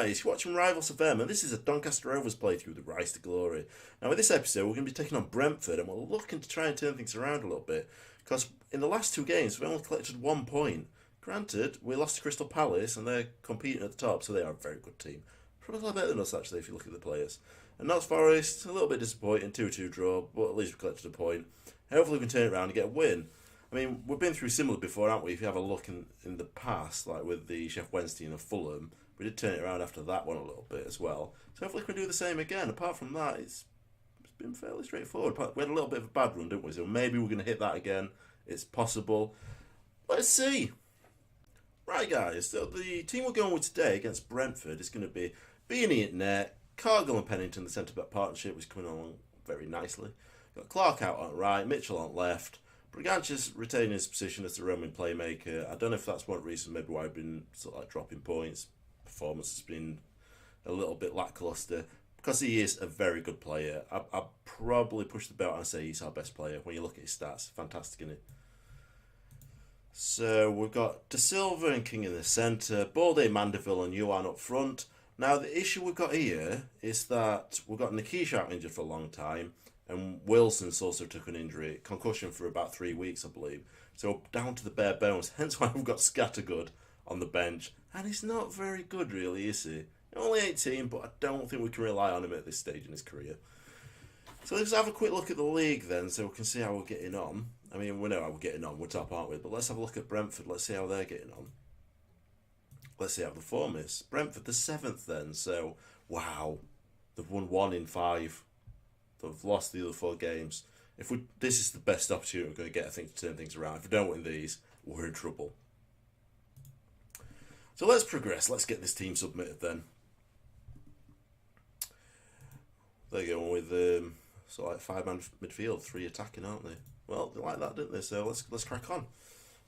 guys, you're watching Rivals of Them, and this is a Doncaster Rovers playthrough, The Rise to Glory. Now, in this episode, we're going to be taking on Brentford, and we're looking to try and turn things around a little bit, because in the last two games, we only collected 1 point. Granted, we lost to Crystal Palace, and they're competing at the top, so they are a very good team. Probably a lot better than us, actually, if you look at the players. And Notts Forest, a little bit disappointing, 2-2 draw, but at least we collected a point. Hopefully we can turn it around and get a win. I mean, we've been through similar before, haven't we? If you have a look in the past, like with the Sheff Wednesday and the Fulham, we did turn it around after that one a little bit as well. So hopefully we can do the same again. Apart from that, it's been fairly straightforward. We had a little bit of a bad run, didn't we? So maybe we're going to hit that again. It's possible. Let's see. Right, guys. So the team we're going with today against Brentford is going to be Beanie at net, Cargill and Pennington, the centre-back partnership, which is coming along very nicely. Got Clark out on right, Mitchell on left. Brigantia's retaining his position as the Roman playmaker. I don't know if that's one reason maybe why I've been sort of like dropping points. Performance has been a little bit lacklustre. Because he is a very good player, I'd probably push the belt and say he's our best player. When you look at his stats, fantastic, isn't it? So we've got De Silva and King in the centre, Balde, Mandeville and Yuan up front. Now the issue we've got here is that we've got Nikish out injured for a long time. And Wilson's also took an injury, concussion for about 3 weeks, I believe. So down to the bare bones. Hence why we've got Scattergood on the bench. And he's not very good, really, is he? Only 18, but I don't think we can rely on him at this stage in his career. So let's have a quick look at the league then, so we can see how we're getting on. I mean, we know how we're getting on. We're top, aren't we? But let's have a look at Brentford. Let's see how they're getting on. Let's see how the form is. Brentford, the 7th then. So, wow. They've won 1 in 5. They've lost the other 4 games. This is the best opportunity we're going to get, I think, to turn things around. If we don't win these, we're in trouble. So let's progress. Let's get this team submitted then. They're going with sort of like 5-man midfield, 3 attacking, aren't they? Well, they like that, didn't they? So let's crack on.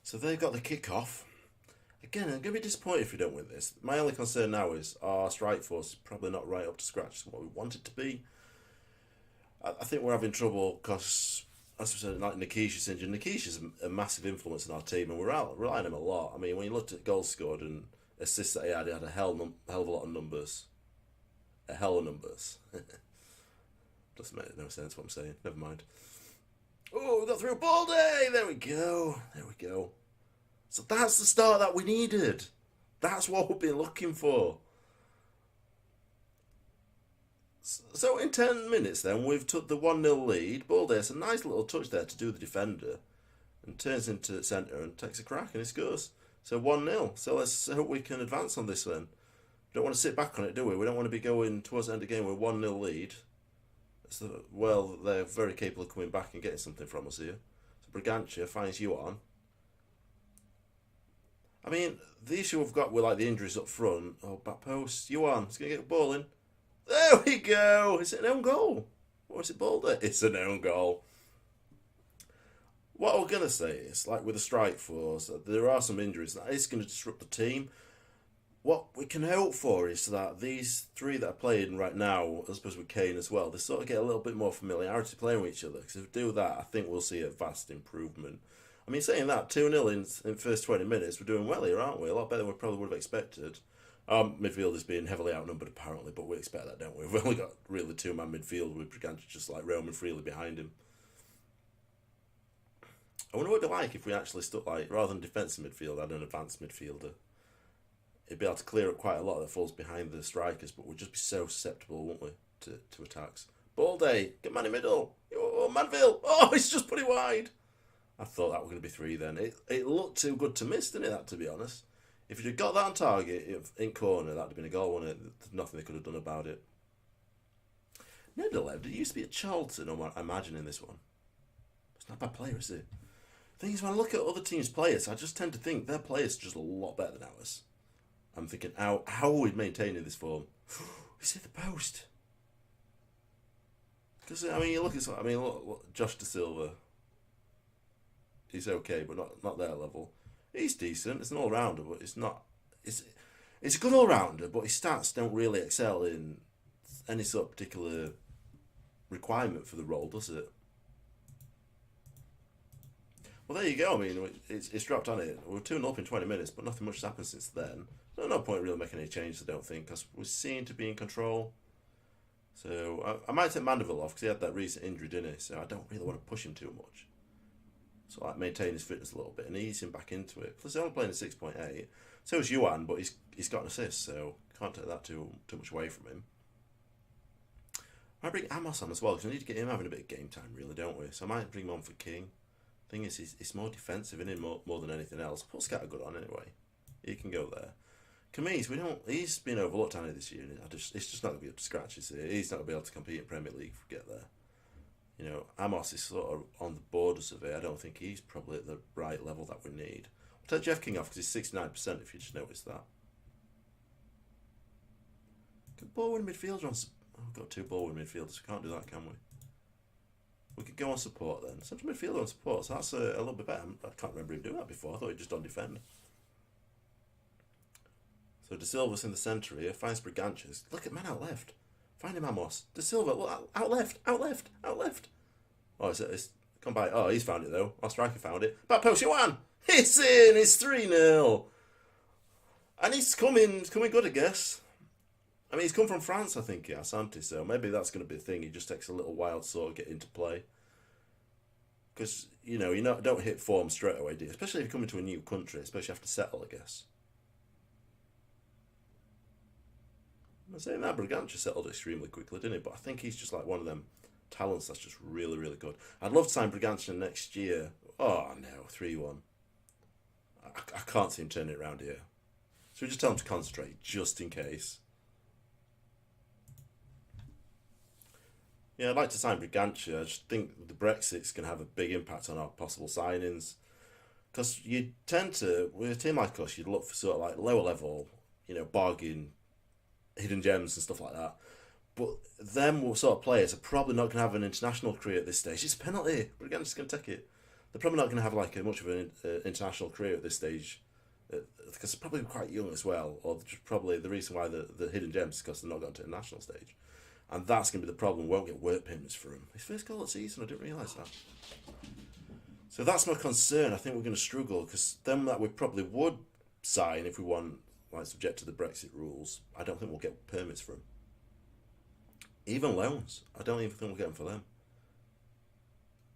So they've got the kick-off. Again, I'm going to be disappointed if we don't win this. My only concern now is our strike force is probably not right up to scratch to what we want it to be. I think we're having trouble because, as I said, like Nikisha's injured. Nikisha's a massive influence in our team, and we're relying on him a lot. I mean, when you looked at goals scored and assists that he had a hell of a lot of numbers. A hell of numbers. Doesn't make no sense what I'm saying. Never mind. Oh, we got through Baldy! There we go. There we go. So that's the start that we needed. That's what we've been looking for. So in 10 minutes then, we've took the 1-0 lead. Balde has a nice little touch there to do the defender. And turns into centre and takes a crack and it scores. So 1-0. So let's hope we can advance on this then. We don't want to sit back on it, do we? We don't want to be going towards the end of the game with 1-0 lead. So, well, they're very capable of coming back and getting something from us here. So Brigantia finds Yuan. I mean, the issue we've got with like the injuries up front. Oh, back post. Yuan, he's going to get a ball in. There we go. Is it an own goal? Or is it Balder? It's an own goal. What we're going to say is, like with the strike force, there are some injuries. That is going to disrupt the team. What we can hope for is that these 3 that are playing right now, I suppose with Kane as well, they sort of get a little bit more familiarity playing with each other. Because if we do that, I think we'll see a vast improvement. I mean, saying that, 2-0 in the first 20 minutes, we're doing well here, aren't we? A lot better than we probably would have expected. Our midfield is being heavily outnumbered apparently, but we expect that, don't we? We've only got really 2-man midfield with Brigantia just like roaming freely behind him. I wonder what it'd be like if we actually stuck like, rather than defensive midfield, had an advanced midfielder. It'd be able to clear up quite a lot that falls behind the strikers, but we'd just be so susceptible, wouldn't we, to attacks. Balde, get man in middle. Oh, Manville. Oh, he's just put it wide. I thought that were going to be 3 then. It looked too good to miss, didn't it, that, to be honest? If you'd got that on target in corner, that'd have been a goal, wouldn't it? There's nothing they could have done about it. Nedelev, did he used to be at Charlton, or I imagine in this one? It's not a bad player, is he? The thing is, when I look at other teams' players, I just tend to think their players are just a lot better than ours. I'm thinking, how are we maintaining this form? He's hit the post. Because, I mean, you look at, look, Josh De Silva. He's okay, but not their level. He's decent. It's an all-rounder, but it's not. It's a good all-rounder, but his stats don't really excel in any sort of particular requirement for the role, does it? Well, there you go. I mean, it's dropped on it. We're 2-0 up in 20 minutes, but nothing much has happened since then. There's no point really making any changes, I don't think, because we seem to be in control. So I might take Mandeville off because he had that recent injury, didn't he? So I don't really want to push him too much. So like maintain his fitness a little bit and ease him back into it. Plus, they're only playing a 6.8. So is Yuan, but he's got an assist, so can't take that too much away from him. I might bring Amos on as well because we need to get him having a bit of game time, really, don't we? So I might bring him on for King. Thing is, he's more defensive in him more than anything else. Put Scattergood on anyway. He can go there. Camise, he's been overlooked, hasn't he, this year? It's just not going to be up to scratch. He's not going to be able to compete in Premier League if we get there. You know, Amos is sort of on the borders of it. I don't think he's probably at the right level that we need. We'll take Jeff King off because he's 69%, if you just noticed that. Good ball winning midfielder on... Oh, we've got 2 ball winning midfielders. We can't do that, can we? We could go on support then. Central midfielder on support, so that's a little bit better. I can't remember him doing that before. I thought he'd just on defend. So De Silva's in the centre here. Finds Brigantes. Look at man out left. Find him, Amos. De Silva, look, out left, out left, out left. Oh, it's come by. Oh, he's found it though. Our striker found it. Back post, Yuan. It's in. It's 3-0. And he's coming good, I guess. I mean, he's come from France, I think, yeah, Santi. So maybe that's going to be the thing. He just takes a little while to sort of get into play. Because, you know, don't hit form straight away, do you? Especially if you come into a new country, especially after settle, I guess. I'm saying that Brigantes settled extremely quickly, didn't he? But I think he's just like one of them talents that's just really, really good. I'd love to sign Brigantes next year. Oh, no, 3-1. I can't see him turning it around here. So we just tell him to concentrate, just in case. Yeah, I'd like to sign Brigantes. I just think the Brexit's going to have a big impact on our possible signings. Because you tend to, with a team like us, you'd look for sort of like lower level, you know, bargain, hidden gems and stuff like that. But them sort of players are probably not going to have an international career at this stage. It's a penalty. Brigantes is going to take it. They're probably not going to have like much of an international career at this stage. Because they're probably quite young as well. Or just probably the reason why the hidden gems is because they're not going to the national stage. And that's going to be the problem. We won't get work payments for him. His first goal of the season, I didn't realise that. So that's my concern. I think we're going to struggle because them that we probably would sign if we want, like, subject to the Brexit rules, I don't think we'll get permits for them. Even loans, I don't even think we'll get them for them.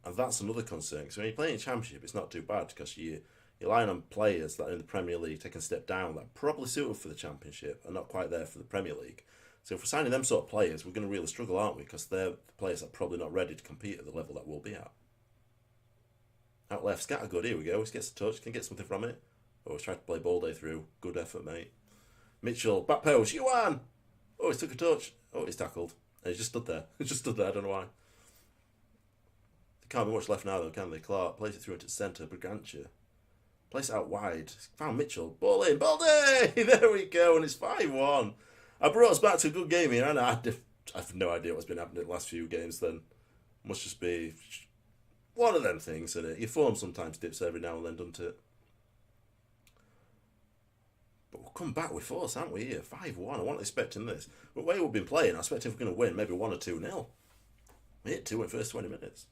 And that's another concern. Because when you're playing in Championship, it's not too bad because you're relying on players that are in the Premier League taking a step down that are probably suitable for the Championship and not quite there for the Premier League. So if we're signing them sort of players, we're going to really struggle, aren't we? Because they're the players that are probably not ready to compete at the level that we'll be at. Out left, Scattergood, here we go. He gets a touch, can get something from it. Oh, he's tried to play ball day through. Good effort, mate. Mitchell, back post, Yuan! Oh, he's took a touch. Oh, he's tackled. And he's just stood there. He's just stood there, I don't know why. There can't be much left now though, can they? Clark plays it through into the centre, Brigantes. Place it out wide. Found Mitchell. Ball in, ball day! There we go, and it's 5-1. I brought us back to a good game here, and I have no idea what's been happening in the last few games then. Must just be one of them things, isn't it? Your form sometimes dips every now and then, doesn't it? But we'll come back with force, aren't we, here? 5-1. I wasn't expecting this. But the way we've been playing, I expect if we're going to win, maybe 1 or 2-0. We hit 2 in the first 20 minutes.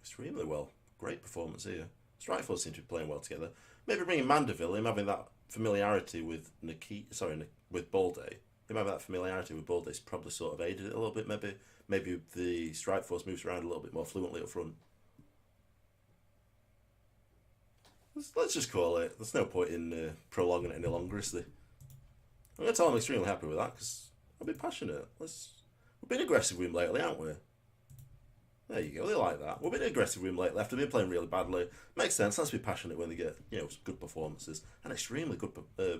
Extremely well. Great performance here. Strikeford seem to be playing well together. Maybe bringing Mandeville, him having that familiarity with with Balde. Him having that familiarity with Balde's probably sort of aided it a little bit. Maybe the strike force moves around a little bit more fluently up front. Let's just call it. There's no point in prolonging it any longer, is there? I'm going to tell him I'm extremely happy with that because I've been passionate. We've been aggressive with him lately, haven't we? There you go, they like that. We've been aggressive with him lately after they've been playing really badly. Makes sense, let's be passionate when they get, good performances. An extremely good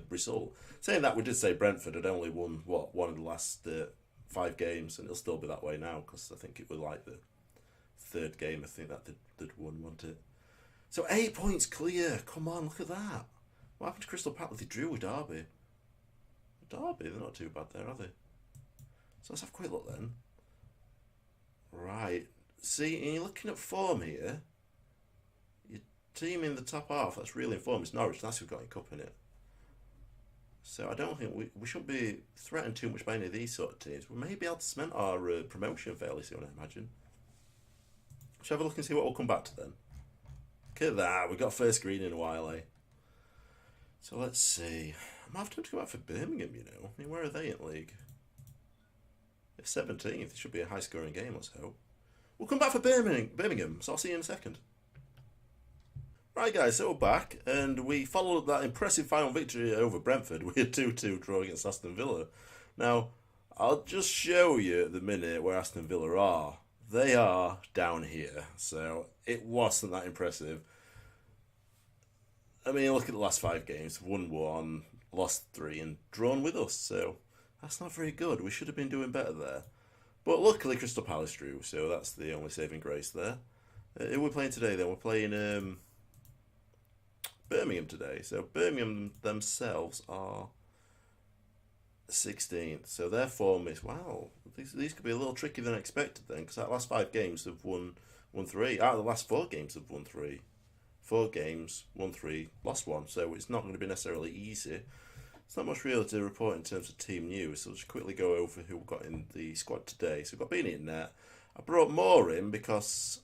result. Saying that, we did say Brentford had only won, one of the last 5 games, and it'll still be that way now, because I think it was like the 3rd game, I think that they'd won, wasn't it? So 8 points clear, come on, look at that. What happened to Crystal Palace? They drew with Derby. Derby, they're not too bad there, are they? So let's have a quick look then. Right. See, and you're looking at form here. Your team in the top half that's really in form is Norwich. That's who've got a cup in it. So I don't think we shouldn't be threatened too much by any of these sort of teams. We may be able to cement our promotion fairly soon, I imagine. Shall we have a look and see what we'll come back to then? Look at that. We've got first green in a while, eh? So let's see. I might have to go back for Birmingham, you know. I mean, where are they in league? They're 17th. It should be a high scoring game, let's hope. We'll come back for Birmingham, so I'll see you in a second. Right, guys, so we're back, and we followed that impressive final victory over Brentford with a 2-2 draw against Aston Villa. Now, I'll just show you at the minute where Aston Villa are. They are down here, so it wasn't that impressive. I mean, look at the last 5 games. Won 1, lost 3, and drawn with us, so that's not very good. We should have been doing better there. But luckily, Crystal Palace drew, so that's the only saving grace there. Who we're playing today, then? We're playing Birmingham today. So Birmingham themselves are 16th. So their form is, wow, these could be a little trickier than expected then, because that last 5 games have won 3. Out of the last 4 games have won 3. 4 games, won 3, lost 1. So it's not going to be necessarily easy. It's not much really to report in terms of team news, so I'll just quickly go over who we've got in the squad today. So we've got Beanie in net. I brought Moore in because,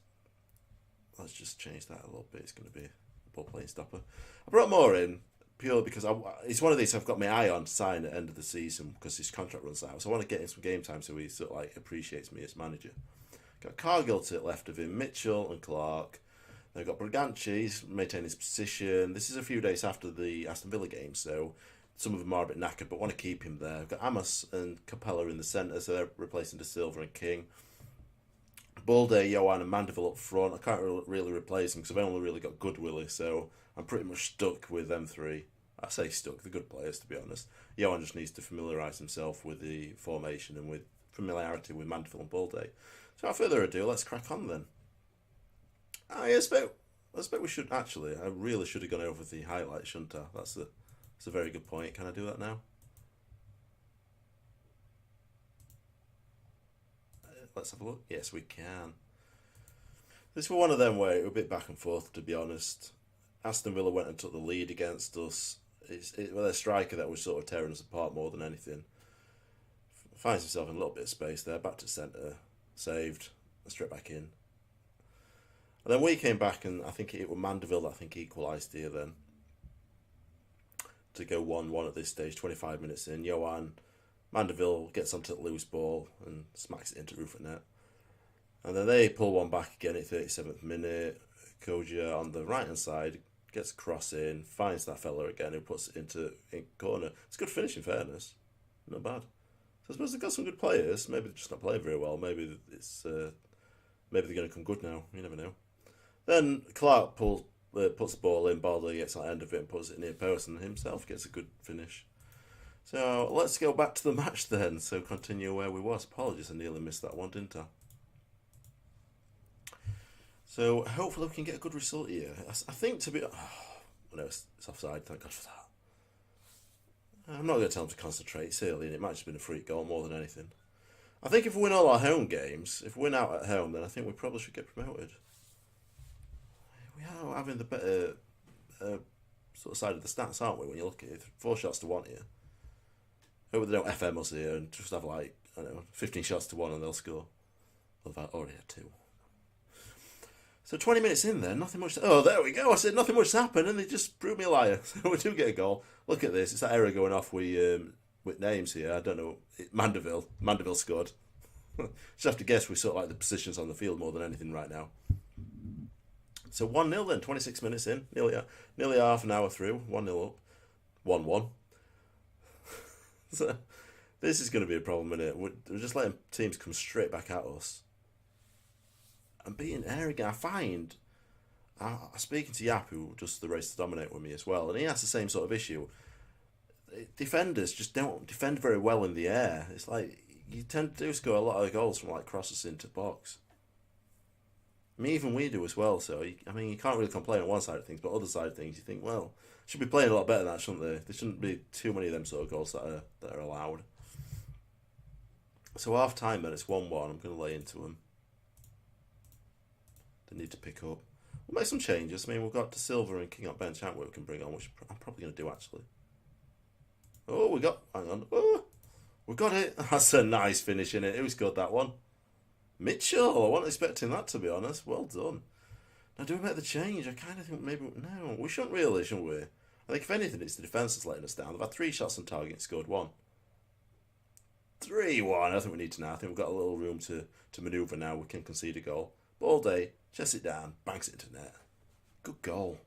let's just change that a little bit, it's going to be a ball playing stopper. I brought Moore in purely because it's one of these I've got my eye on to sign at the end of the season because his contract runs out. So I want to get him some game time so he sort of like appreciates me as manager. Got Cargill to the left of him, Mitchell and Clark. They've got Briganti's maintaining his position. This is a few days after the Aston Villa game, so some of them are a bit knackered, but want to keep him there. We've got Amos and Capella in the centre, so they're replacing De Silva and King. Balde, Johan and Mandeville up front. I can't really replace them because I've only really got good Willie, so I'm pretty much stuck with them 3. I say stuck, they're good players to be honest. Johan just needs to familiarise himself with the formation and with familiarity with Mandeville and Balde. So without further ado, let's crack on then. I expect we should actually. I really should have gone over the highlights, shouldn't I? That's a very good point. Can I do that now? Let's have a look. Yes, we can. This was one of them where it was a bit back and forth, to be honest. Aston Villa went and took the lead against us. It was a striker that was sort of tearing us apart more than anything. Finds himself in a little bit of space there. Back to centre. Saved. Straight back in. And then we came back and I think it was Mandeville that I think equalised here then. To go 1-1 at this stage, 25 minutes in. Johan Mandeville gets onto the loose ball and smacks it into roof at net. And then they pull one back again at 37th minute. Koja on the right hand side gets a cross in, finds that fella again who puts it into corner. It's a good finish in fairness. Not bad. So I suppose they've got some good players. Maybe they're just not playing very well. Maybe maybe they're going to come good now. You never know. Then Clark puts the ball in, Balder gets on the end of it and puts it near post and himself gets a good finish. So let's go back to the match then. So continue where we was. Apologies, I nearly missed that one, didn't I? So hopefully we can get a good result here. I think to be... Oh, no, it's offside, thank God for that. I'm not going to tell him to concentrate, it's early and it might have just been a free goal more than anything. I think if we win all our home games, if we win out at home, then I think we probably should get promoted. We are having the better sort of side of the stats, aren't we, when you look at it? 4 shots to 1 here. Hope they don't FM us here and just have like, I don't know, 15 shots to 1 and they'll score. Well, I've already had 2. So 20 minutes in there, nothing much... Oh, there we go. I said nothing much happened and they just proved me a liar. So we do get a goal. Look at this. It's that error going off with names here. I don't know. Mandeville. Mandeville scored. Just have to guess we sort of like the positions on the field more than anything right now. So 1-0 then, 26 minutes in. Nearly half an hour through. 1-0 up. 1-1. So this is going to be a problem, isn't it? We're just letting teams come straight back at us. And being arrogant, I find, speaking to Yap, who does the Race to Dominate with me as well, and he has the same sort of issue. Defenders just don't defend very well in the air. It's like, you tend to score a lot of goals from like crosses into box. I mean, even we do as well, so, you can't really complain on one side of things, but other side of things, you think, well, should be playing a lot better than that, shouldn't they? There shouldn't be too many of them sort of goals that are allowed. So half time then, it's 1-1, I'm going to lay into them. Need to pick up. We'll make some changes. We've got De Silva and King on bench, haven't we can bring on, which I'm probably going to do actually. Oh, hang on. Oh, we got it. That's a nice finish in it. It was good, that one. Mitchell, I wasn't expecting that, to be honest. Well done. Now, do we make the change? I kind of think maybe... No, we shouldn't really, shouldn't we? I think if anything, it's the defence that's letting us down. They've had 3 shots on target and scored 1. 3-1. I think we need to now. I think we've got a little room to manoeuvre now. We can concede a goal. Balday, chests it down, banks it into net. Good goal.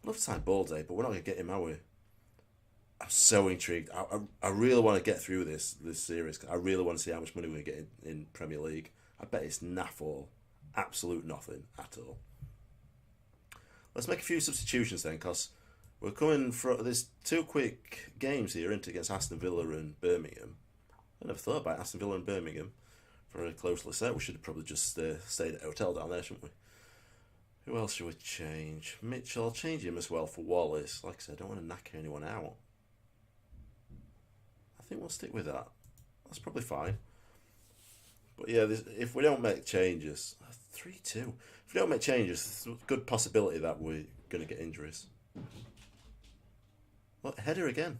I love to sign Balday, but we're not going to get him, are we? I'm so intrigued. I really want to get through this series. I really want to see how much money we get in Premier League. I bet it's naff all. Absolute nothing at all. Let's make a few substitutions then, because we're coming from... There's 2 quick games here, isn't it, against Aston Villa and Birmingham. I never thought about Aston Villa and Birmingham for a closely set. We should have probably just stayed at a hotel down there, shouldn't we? Who else should we change? Mitchell, I'll change him as well for Wallace. Like I said, I don't want to knacker anyone out. I think we'll stick with that. That's probably fine. But yeah, if we don't make changes... 3-2. If we don't make changes, there's a good possibility that we're going to get injuries. Look, header again.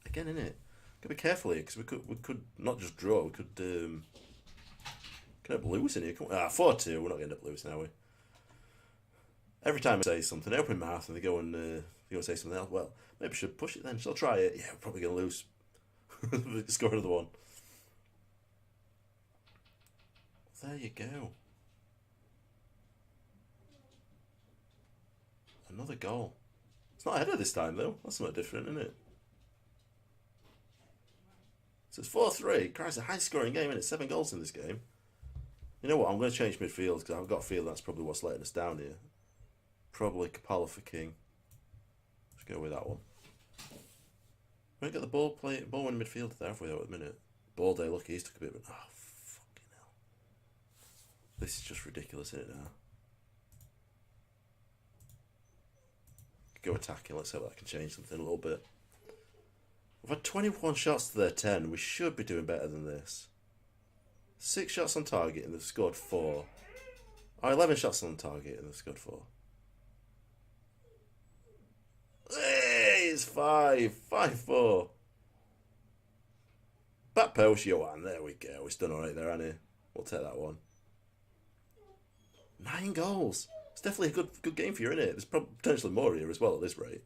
Again, innit? Gotta be careful here, because we could not just draw, we could end up losing here. 4-2, we're not going to end up losing, are we? Every time I say something, I open my mouth and they go and say something else. Well, maybe I should push it then. Shall I try it? Yeah, we're probably going to lose. Score another one. There you go. Another goal. It's not a header this time, though. That's something different, isn't it? So it's 4-3. Christ, a high-scoring game, isn't it? 7 goals in this game. You know what? I'm going to change midfield, because I've got a feel that's probably what's letting us down here. Probably Kapala for King. Let's go with that one. We don't get the ball in midfield there, have we, though, at the minute? Balday, look, he's took a bit of a... Oh, fucking hell. This is just ridiculous, isn't it, now? Go attacking. Let's hope that can change something a little bit. We've had 21 shots to their 10. We should be doing better than this. 6 shots on target and they've scored 4. Oh, 11 shots on target and they've scored 4. Hey, it's 5. 5-4. Back post, Johan. There we go. He's done alright there, hasn't he? We'll take that one. 9 goals. It's definitely a good game for you, isn't it? There's potentially more here as well at this rate.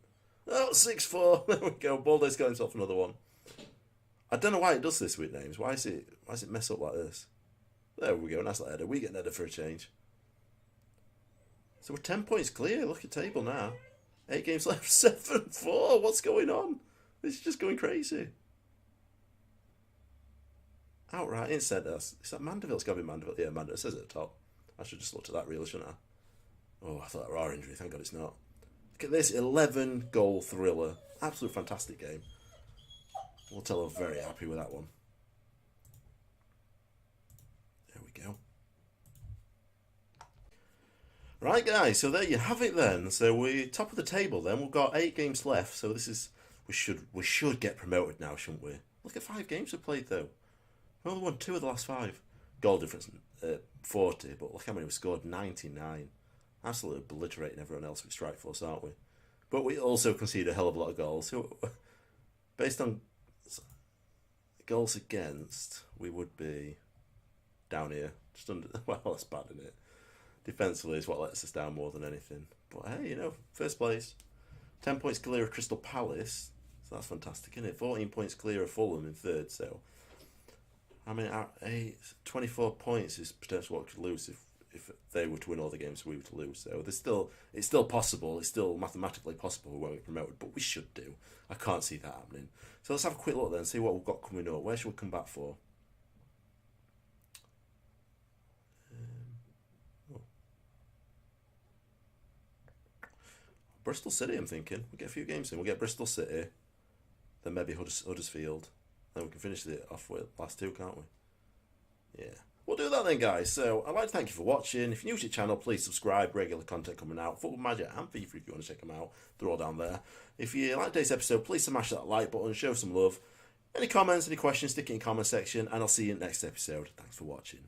Oh, 6-4. There we go. Balday's got himself another one. I don't know why it does this with names. Why is it mess up like this? There we go. Nice little header. We get an header for a change. So we're 10 points clear. Look at the table now. 8 games left. 7-4. What's going on? This is just going crazy. Outright in centre. Is that Mandeville? It's got to be Mandeville. Yeah, Mandeville. It says at the top. I should just looked at that really, shouldn't I? Oh, I thought that were our injury. Thank God it's not. Look at this. 11 goal thriller. Absolute fantastic game. We'll tell her very happy with that one. There we go. Right, guys. So there you have it then. So we're top of the table then. We've got 8 games left. So this is... We should get promoted now, shouldn't we? Look at 5 games we've played, though. We only won 2 of the last 5. Goal difference, 40. But look how many we scored. 99. Absolutely obliterating everyone else with strike force, aren't we? But we also concede a hell of a lot of goals. So, based on goals against, we would be down here. Just under... Well, that's bad, isn't it? Defensively is what lets us down more than anything. But hey, you know, first place. 10 points clear of Crystal Palace. So that's fantastic, isn't it? 14 points clear of Fulham in third. So, I mean, 24 points is potentially what we could lose if they were to win all the games we were to lose. So it's still possible. It's still mathematically possible we won't get promoted, but we should do. I can't see that happening. So let's have a quick look then, see what we've got coming up. Where should we come back for? Bristol City, I'm thinking. We'll get a few games in. We'll get Bristol City, then maybe Huddersfield. Then we can finish it off with last 2, can't we? Yeah. We'll do that then, guys. So, I'd like to thank you for watching. If you're new to the channel, please subscribe. Regular content coming out. Football Magic and FIFA if you want to check them out. They're all down there. If you like today's episode, please smash that like button. Show some love. Any comments, any questions, stick it in the comment section. And I'll see you in the next episode. Thanks for watching.